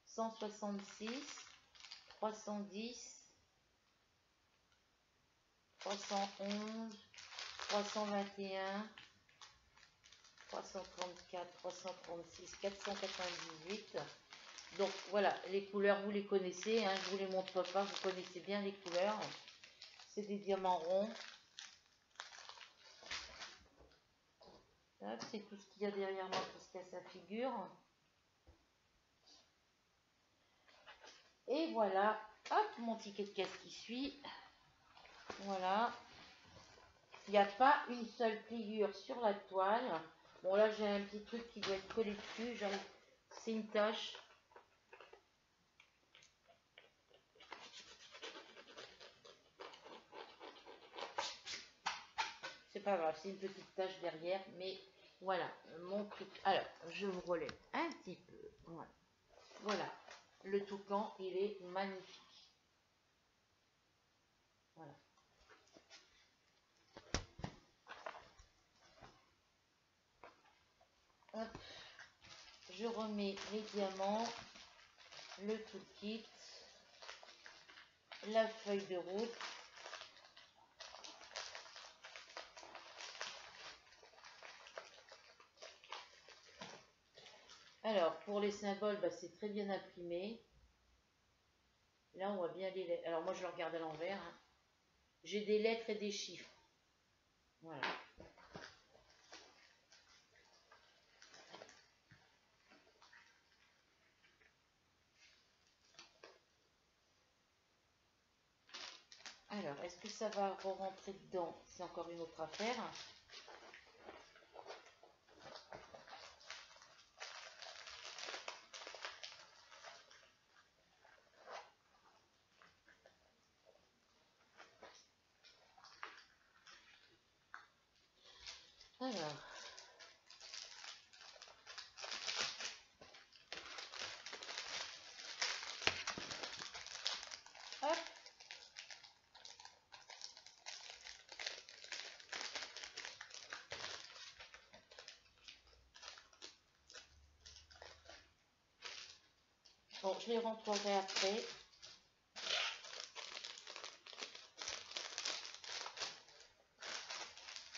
166, 310, 311, 321, 334, 336, 498. Donc voilà, les couleurs, vous les connaissez, hein, je ne vous les montre pas, vous connaissez bien les couleurs. C'est des diamants ronds. C'est tout ce qu'il y a derrière moi parce qu'il y a sa figure. Et voilà, hop, mon ticket de caisse qui suit. Voilà. Il n'y a pas une seule pliure sur la toile. Bon, là, j'ai un petit truc qui doit être collé dessus. C'est une tache. C'est pas grave, c'est une petite tache derrière. Mais voilà, mon truc. Alors, je vous relève un petit peu. Voilà. Voilà. Le toucan, il est magnifique. Voilà. Hop. Je remets les diamants, le toolkit, la feuille de route. Alors, pour les symboles, bah, c'est très bien imprimé. Là, on voit bien les lettres. Alors, moi, je le regarde à l'envers. Hein. J'ai des lettres et des chiffres. Voilà. Alors, est-ce que ça va rentrer dedans? C'est encore une autre affaire. Alors. Bon, je les rentrerai après.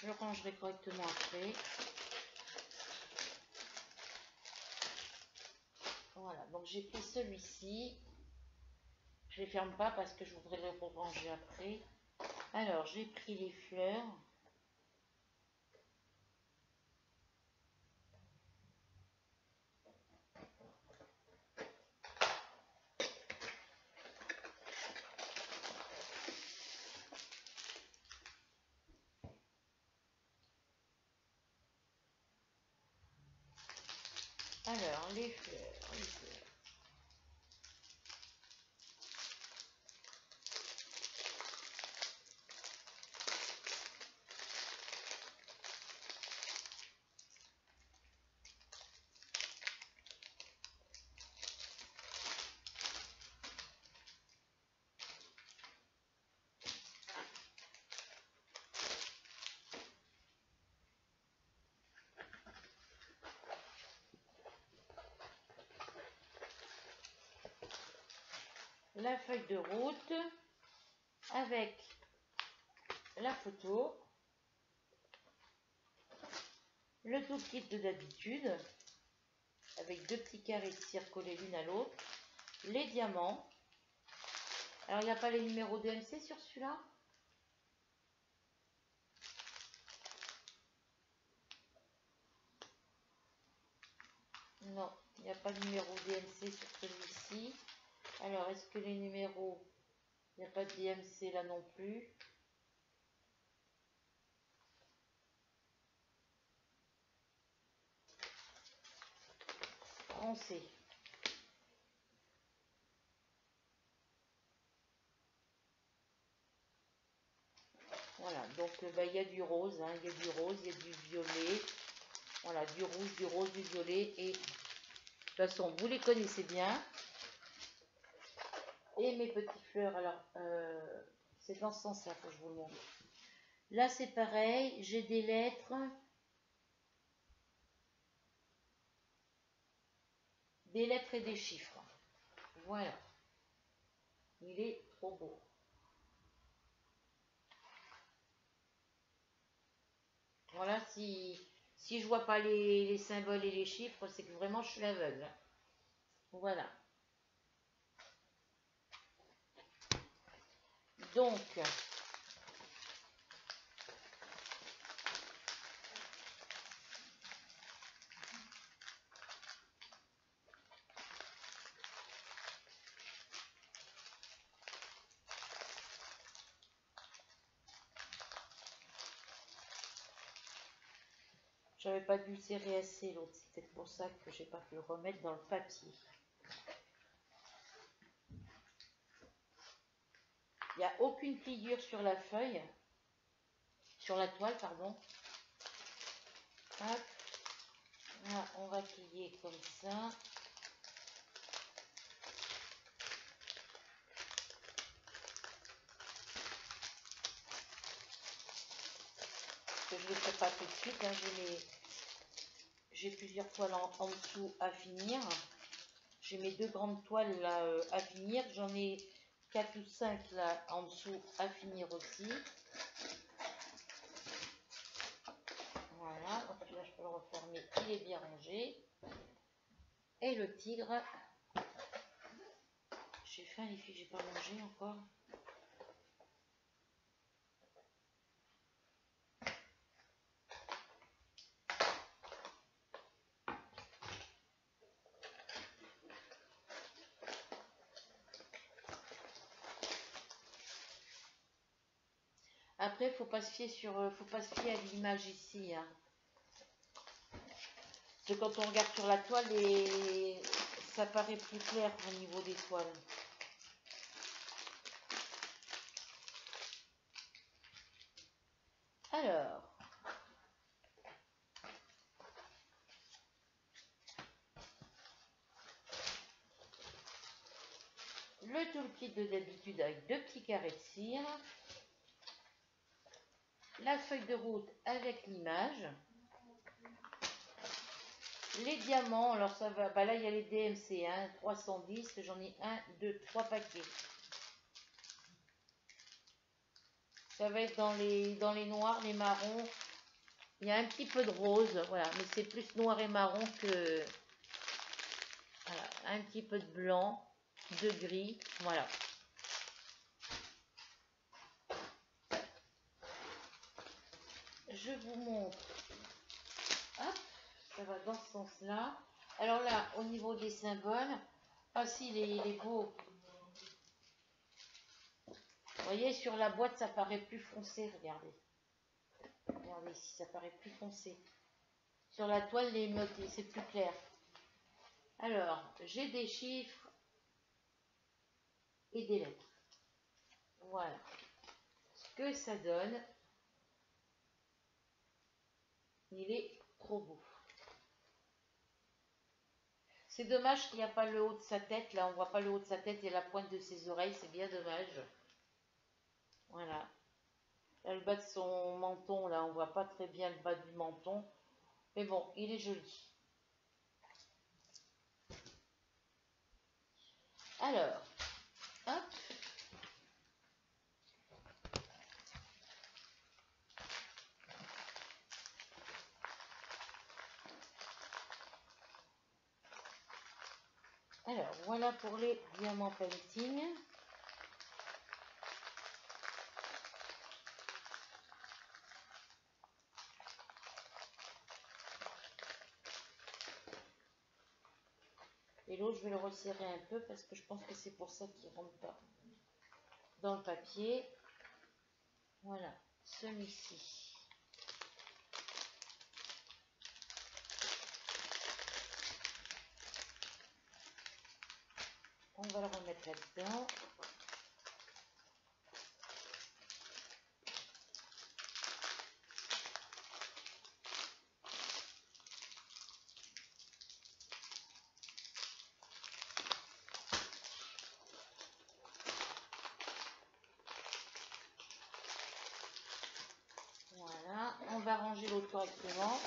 Je le rangerai correctement après. Voilà, donc j'ai pris celui-ci. Je ne les ferme pas parce que je voudrais les ranger après. Alors, j'ai pris les fleurs. Alors, les fleurs, les fleurs. La feuille de route avec la photo, le toolkit de d'habitude avec deux petits carrés de cire collés l'une à l'autre, les diamants. Alors il n'y a pas les numéros DMC sur celui-là? Non, il n'y a pas de numéro DMC sur celui-ci. Alors est-ce que les numéros, il n'y a pas de DMC là non plus? Français. Voilà, donc il y a du rose, hein, il y a du rose, il y a du violet, voilà, du rouge, du rose, du violet, et de toute façon, vous les connaissez bien. Et mes petites fleurs, alors, c'est dans ce sens-là que je vous le montre. Là, c'est pareil, j'ai des lettres, et des chiffres. Voilà, il est trop beau. Voilà, si je vois pas les symboles et les chiffres, c'est que vraiment je suis aveugle. Voilà. Donc, j'avais pas dû le serrer assez l'autre, c'est peut-être pour ça que j'ai pas pu le remettre dans le papier. Il n'y a aucune pliure sur la feuille, sur la toile, pardon. Hop. Là, on va plier comme ça. Je ne le fais pas tout de suite, hein. J'ai plusieurs toiles en dessous à finir. J'ai mes deux grandes toiles là à finir. J'en ai 4 ou 5 là en dessous à finir aussi. Voilà, donc là je peux le refermer, il est bien rangé. Et le tigre, j'ai faim les filles, j'ai pas mangé encore. Après, faut pas se fier à l'image ici, hein. Parce que quand on regarde sur la toile, ça paraît plus clair au niveau des toiles. Alors, le toolkit de d'habitude avec deux petits carrés de cire, la feuille de route avec l'image, Les diamants, alors ça va, bah là il y a les DMC, hein, 310, j'en ai un, deux, trois paquets. Ça va être dans les noirs, les marrons. Il y a un petit peu de rose, voilà, mais c'est plus noir et marron que... Voilà, un petit peu de blanc, de gris, voilà. Je vous montre. Hop, ça va dans ce sens-là. Alors là, au niveau des symboles, ah si, il est beau. Vous voyez, sur la boîte, ça paraît plus foncé, regardez. Regardez ici, ça paraît plus foncé. Sur la toile, les notes, c'est plus clair. Alors, j'ai des chiffres et des lettres. Voilà. Ce que ça donne, il est trop beau. C'est dommage qu'il n'y a pas le haut de sa tête. Là, on voit pas le haut de sa tête et la pointe de ses oreilles. C'est bien dommage. Voilà. Là, le bas de son menton, là, on voit pas très bien le bas du menton. Mais bon, il est joli. Alors, hop. Alors, voilà pour les diamants painting. Et l'autre, je vais le resserrer un peu parce que je pense que c'est pour ça qu'il ne rentre pas dans le papier. Voilà, celui-ci. On va le remettre là-dedans. Voilà, on va ranger l'autre correctement.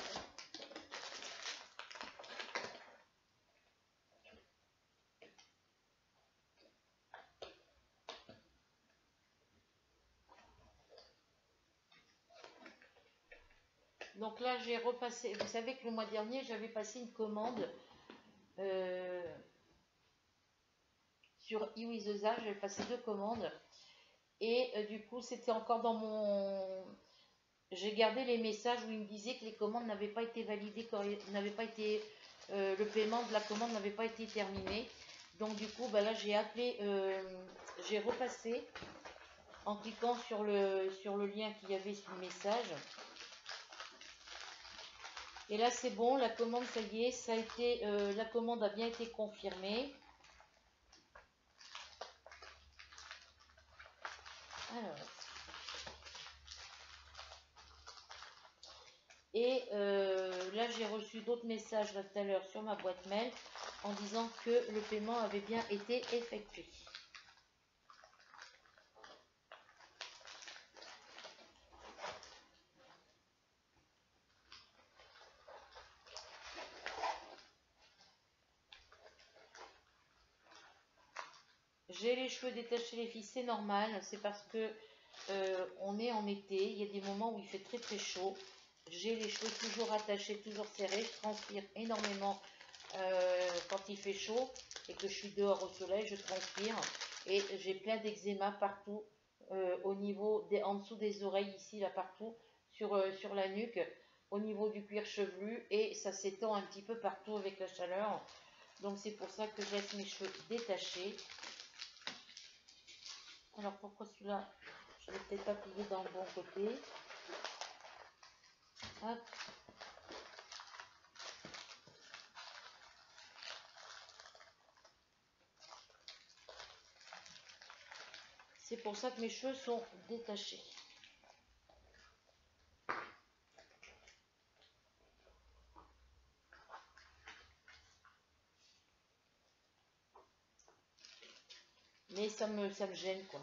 Donc là, j'ai repassé, vous savez que le mois dernier, j'avais passé une commande sur iWizeza, j'avais passé 2 commandes. Et du coup, c'était encore dans mon... J'ai gardé les messages où il me disait que les commandes n'avaient pas été validées, n'avaient pas été... le paiement de la commande n'avait pas été terminé. Donc du coup, bah là, j'ai appelé, j'ai repassé en cliquant sur le lien qu'il y avait sur le message. Et là, c'est bon, la commande, ça y est, ça a été, la commande a bien été confirmée. Alors. Et là, j'ai reçu d'autres messages là, tout à l'heure sur ma boîte mail en disant que le paiement avait bien été effectué. J'ai les cheveux détachés, les filles, c'est normal. C'est parce que on est en été. Il y a des moments où il fait très très chaud. J'ai les cheveux toujours attachés, toujours serrés. Je transpire énormément quand il fait chaud et que je suis dehors au soleil. Je transpire et j'ai plein d'eczéma partout au niveau en dessous des oreilles ici, là partout, sur la nuque, au niveau du cuir chevelu et ça s'étend un petit peu partout avec la chaleur. Donc c'est pour ça que je laisse mes cheveux détachés. Alors pourquoi celui-là, je ne l'ai peut-être pas plié dans le bon côté. Hop. C'est pour ça que mes cheveux sont détachés. Mais ça me gêne quoi.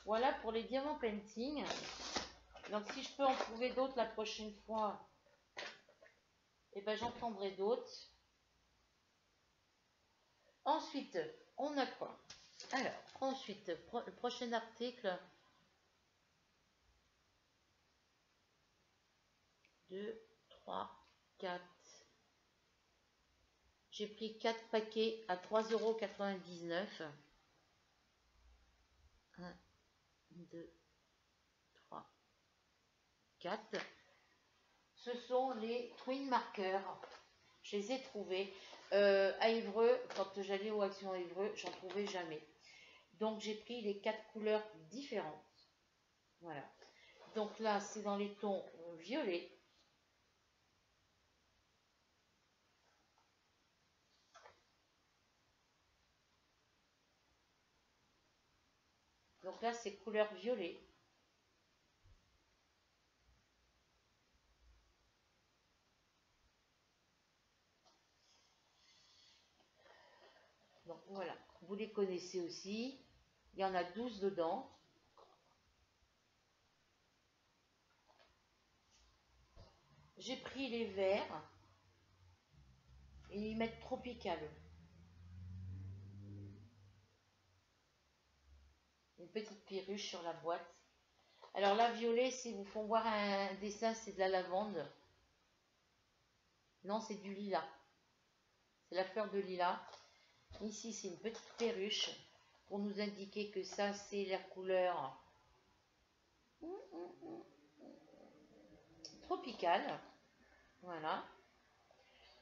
Voilà pour les diamants painting. Donc si je peux en trouver d'autres la prochaine fois, eh ben, j'en prendrai d'autres. Ensuite, on a quoi? Alors, ensuite, le prochain article. 2, 3, 4. J'ai pris 4 paquets à 3,99 €. 1, 2, 3, 4. Ce sont les Twin Markers. Je les ai trouvés à Évreux. Quand j'allais aux Actions à Évreux, j'en trouvais jamais. Donc j'ai pris les 4 couleurs différentes. Voilà. Donc là, c'est dans les tons violets. Donc là, c'est couleur violet. Donc voilà, vous les connaissez aussi. Il y en a 12 dedans. J'ai pris les verts et ils mettent tropical. Une petite perruche sur la boîte. Alors là, violet, si vous font voir un dessin, c'est de la lavande. Non, c'est du lilas. C'est la fleur de lilas. Ici, c'est une petite perruche pour nous indiquer que ça, c'est la couleur tropicale. Voilà.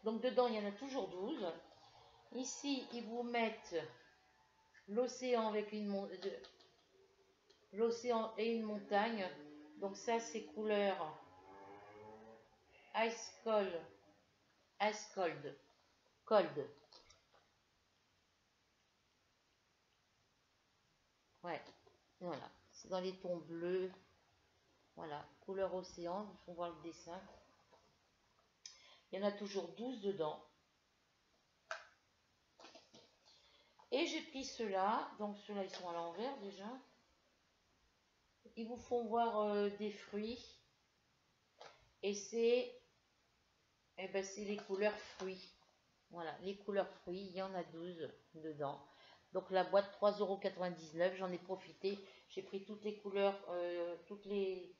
Donc dedans, il y en a toujours 12. Ici, ils vous mettent l'océan avec l'océan et une montagne. Donc ça, c'est couleur ice cold. Ice cold. Cold. Ouais. Voilà. C'est dans les tons bleus. Voilà. Couleur océan. Il faut voir le dessin. Il y en a toujours 12 dedans. Et j'ai pris ceux-là. Donc ceux-là, ils sont à l'envers déjà. Ils vous font voir des fruits. Et c'est les couleurs fruits. Voilà, les couleurs fruits, il y en a 12 dedans. Donc la boîte 3,99 €, j'en ai profité. J'ai pris toutes les couleurs, toutes les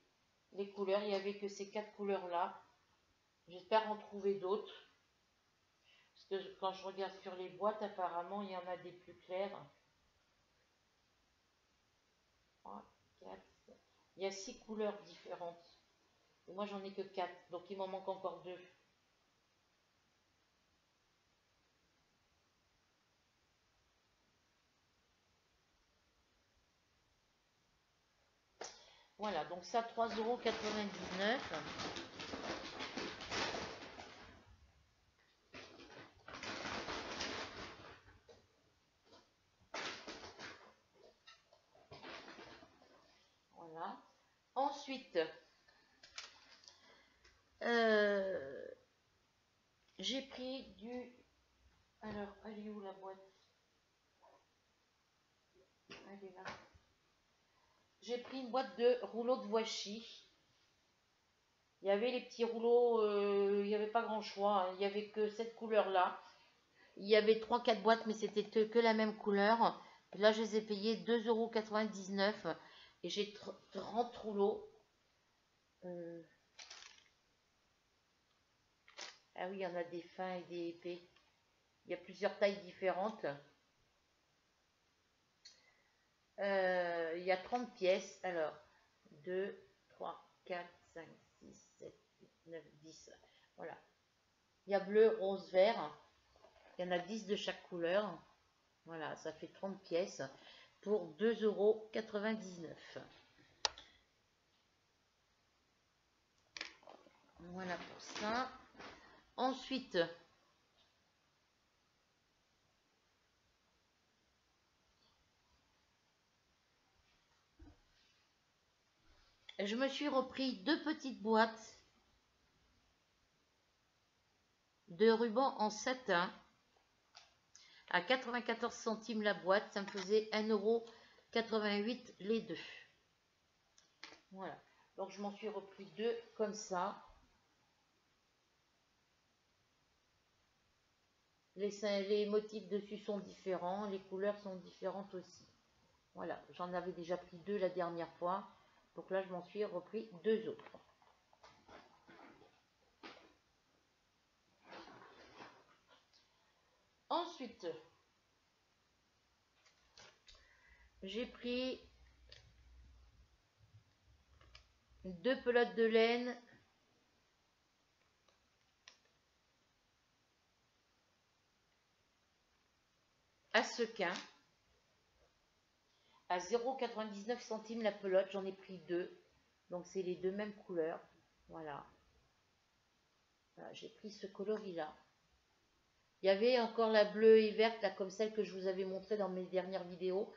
couleurs. Il n'y avait que ces 4 couleurs-là. J'espère en trouver d'autres. Parce que quand je regarde sur les boîtes, apparemment, il y en a des plus clairs. 3, 4. Il y a 6 couleurs différentes. Et moi, j'en ai que 4. Donc il m'en manque encore 2. Voilà, donc ça, 3,99 €. Voilà. Ensuite, j'ai pris du... Alors, elle est où la boîte? Elle est là. J'ai pris une boîte de rouleaux de washi. Il y avait les petits rouleaux, il n'y avait pas grand choix. Il n'y avait que cette couleur-là. Il y avait 3-4 boîtes, mais c'était que la même couleur. Là, je les ai payés 2,99 € et j'ai 30 rouleaux. Ah oui, il y en a des fins et des épais. Il y a plusieurs tailles différentes. Il y a 30 pièces. Alors, 2, 3, 4, 5, 6, 7, 8, 9, 10. Voilà. Il y a bleu, rose, vert. Il y en a 10 de chaque couleur. Voilà, ça fait 30 pièces pour 2,99 €. Voilà pour ça. Ensuite, je me suis repris 2 petites boîtes de ruban en satin à 94 centimes la boîte. Ça me faisait 1,99 88 les deux. Voilà. Donc je m'en suis repris deux comme ça. Les motifs dessus sont différents, les couleurs sont différentes aussi. Voilà, j'en avais déjà pris deux la dernière fois. Donc là, je m'en suis repris deux autres. Ensuite, j'ai pris deux pelotes de laine à sequin à 0,99 centimes la pelote. J'en ai pris deux. Donc c'est les deux mêmes couleurs. Voilà. Voilà, j'ai pris ce coloris-là. Il y avait encore la bleue et verte, là, comme celle que je vous avais montrée dans mes dernières vidéos.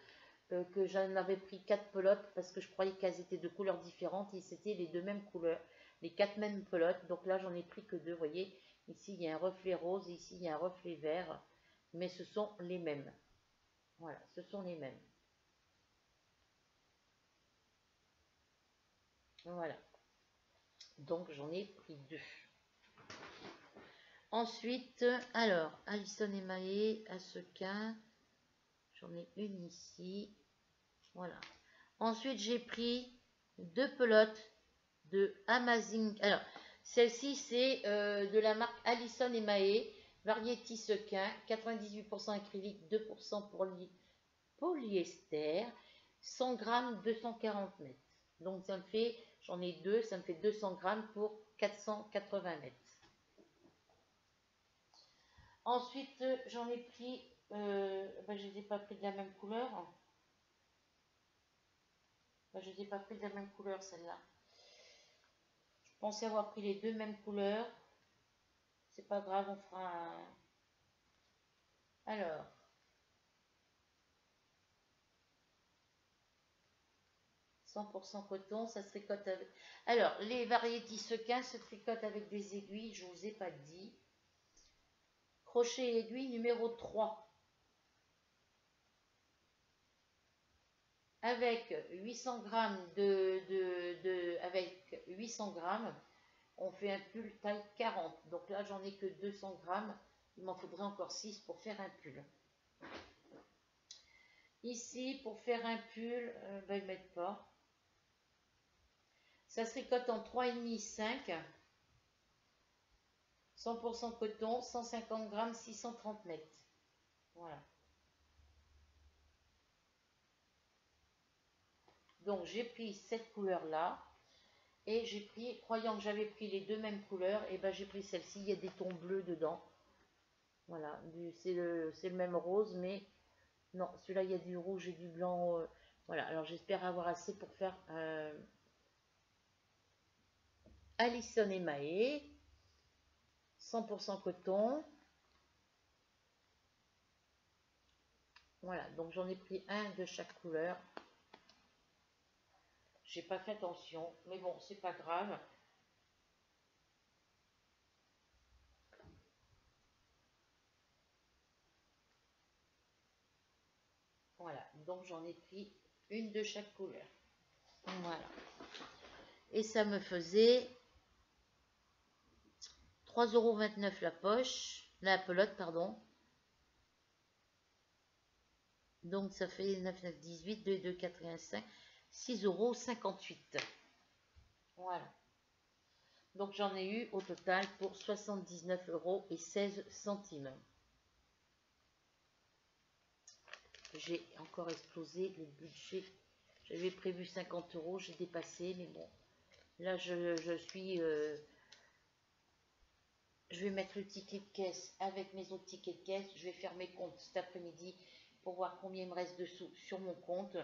Que j'en avais pris 4 pelotes parce que je croyais qu'elles étaient de couleurs différentes et c'était les deux mêmes couleurs, les 4 mêmes pelotes. Donc là, j'en ai pris que deux. Vous voyez, ici, il y a un reflet rose et ici, il y a un reflet vert. Mais ce sont les mêmes. Voilà, ce sont les mêmes. Voilà. Donc, j'en ai pris deux. Ensuite, alors, Alison émaillée à sequin. J'en ai une ici. Voilà. Ensuite, j'ai pris deux pelotes de Amazing. Alors, celle-ci, c'est de la marque Alison émaillée, variété sequin, 98% acrylique, 2% polyester, 100 grammes, 240 mètres. Donc, ça me fait, j'en ai deux, ça me fait 200 grammes pour 480 mètres. Ensuite, j'en ai pris, je ne les ai pas pris de la même couleur. Je ne les ai pas pris de la même couleur, celle-là. Je pensais avoir pris les deux mêmes couleurs. C'est pas grave, on fera un... Alors, « 100% coton, ça se tricote avec... » Alors, les variétés sequins se tricotent avec des aiguilles, je ne vous ai pas dit. Crochet et aiguille numéro 3. Avec 800 grammes avec 800 grammes, on fait un pull taille 40. Donc là, j'en ai que 200 grammes. Il m'en faudrait encore 6 pour faire un pull. Ici, pour faire un pull, ils ne mettent pas. Ça se tricote en 3,5, 5. 100% coton, 150 grammes, 630 mètres. Voilà. Donc, j'ai pris cette couleur-là. Et j'ai pris, croyant que j'avais pris les deux mêmes couleurs, et ben j'ai pris celle-ci. Il y a des tons bleus dedans. Voilà. C'est le même rose, mais non, celui-là, il y a du rouge et du blanc. Voilà. Alors, j'espère avoir assez pour faire Alison émaillée. 100% coton. Voilà, donc j'en ai pris un de chaque couleur. J'ai pas fait attention, mais bon, c'est pas grave. Voilà, donc j'en ai pris une de chaque couleur. Voilà. Et ça me faisait 3,29 € la poche, la pelote, pardon. Donc ça fait 9, 9, 18, 2, 2, 4 et 1, 5, 6,58 €. Voilà. Donc j'en ai eu au total pour 79,16 €. J'ai encore explosé le budget. J'avais prévu 50 €, j'ai dépassé, mais bon. Là, je suis... je vais mettre le ticket de caisse avec mes autres tickets de caisse. Je vais faire mes comptes cet après-midi pour voir combien il me reste de sous sur mon compte.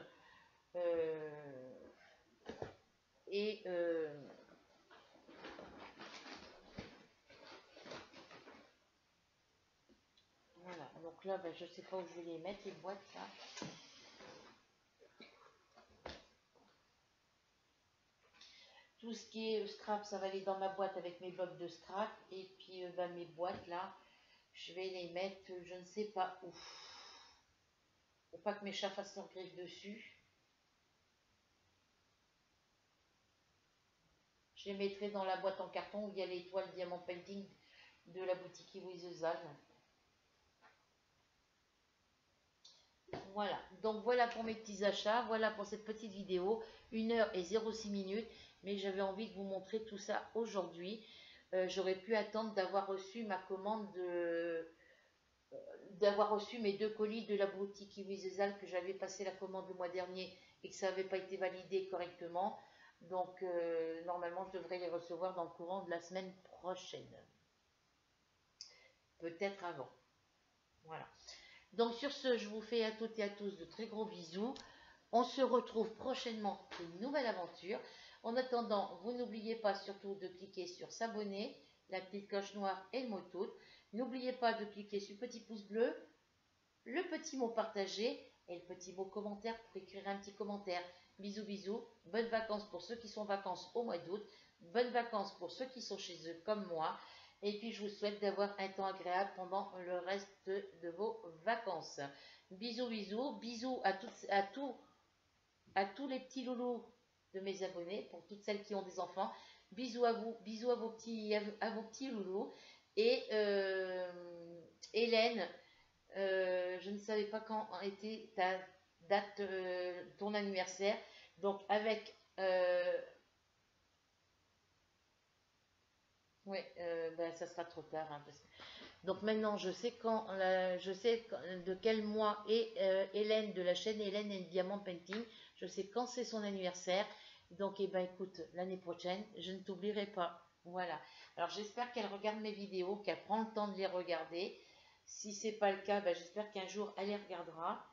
Voilà, donc là, je ne sais pas où je vais les mettre, les boîtes, là. Tout ce qui est scrap, ça va aller dans ma boîte avec mes blocs de scrap. Et puis, mes boîtes, là, je vais les mettre, je ne sais pas où. Pour pas que mes chats fassent leur griffe dessus. Je les mettrai dans la boîte en carton où il y a l'étoile Diamant Painting de la boutique Ivoizezal. Voilà, donc voilà pour mes petits achats, voilà pour cette petite vidéo, 1h06, mais j'avais envie de vous montrer tout ça aujourd'hui. J'aurais pu attendre d'avoir reçu ma commande d'avoir reçu mes 2 colis de la boutique Ivoizezal que j'avais passé la commande le mois dernier et que ça n'avait pas été validé correctement. Donc normalement je devrais les recevoir dans le courant de la semaine prochaine. Peut-être avant. Voilà. Donc sur ce, je vous fais à toutes et à tous de très gros bisous. On se retrouve prochainement pour une nouvelle aventure. En attendant, vous n'oubliez pas surtout de cliquer sur s'abonner, la petite cloche noire et le mot tout. N'oubliez pas de cliquer sur le petit pouce bleu, le petit mot partagé et le petit mot commentaire pour écrire un petit commentaire. Bisous bisous, bonnes vacances pour ceux qui sont en vacances au mois d'août, bonnes vacances pour ceux qui sont chez eux comme moi. Et puis, je vous souhaite d'avoir un temps agréable pendant le reste de vos vacances. Bisous, bisous. Bisous à tous les petits loulous de mes abonnés, pour toutes celles qui ont des enfants. Bisous à vous, bisous à vos petits loulous. Et Hélène, je ne savais pas quand était ta date, ton anniversaire. Donc, avec... oui, ben, ça sera trop tard. Hein, donc maintenant, je sais de quel mois est Hélène de la chaîne Hélène et Diamant Painting. Je sais quand c'est son anniversaire. Donc, eh ben, écoute, l'année prochaine, je ne t'oublierai pas. Voilà. Alors, j'espère qu'elle regarde mes vidéos, qu'elle prend le temps de les regarder. Si c'est pas le cas, ben, j'espère qu'un jour, elle les regardera.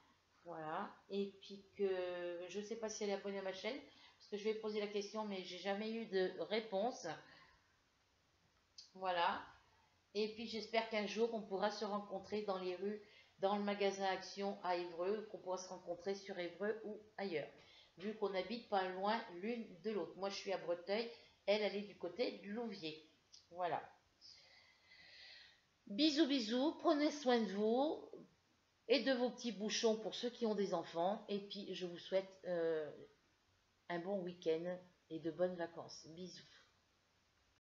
Voilà. Et puis que je ne sais pas si elle est abonnée à ma chaîne, parce que je vais poser la question, mais j'ai jamais eu de réponse. Voilà. Et puis j'espère qu'un jour on pourra se rencontrer dans les rues, dans le magasin Action à Évreux, qu'on pourra se rencontrer sur Évreux ou ailleurs, vu qu'on habite pas loin l'une de l'autre. Moi je suis à Breteuil, elle est du côté de Louviers. Voilà. Bisous bisous, prenez soin de vous et de vos petits bouchons pour ceux qui ont des enfants. Et puis je vous souhaite un bon week-end et de bonnes vacances. Bisous.